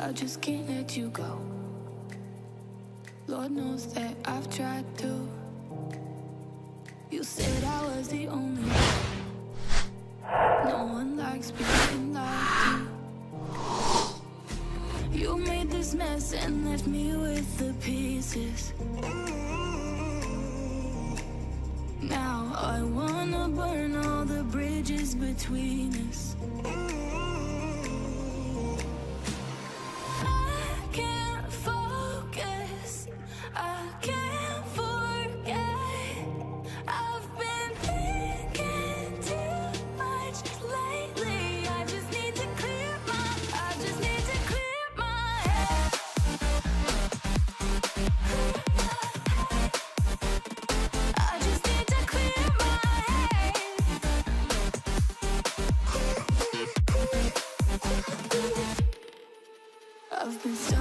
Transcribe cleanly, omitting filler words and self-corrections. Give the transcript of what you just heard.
I just can't let you go. Lord knows that I've tried to. You said I was the only one. No one likes being like you. You made this mess and left me with the pieces. Now I wanna burn all the bridges between us. I can't focus, I can't forget. I've been thinking too much lately. I just need to clear my head. I just need to clear my head. I've been stuck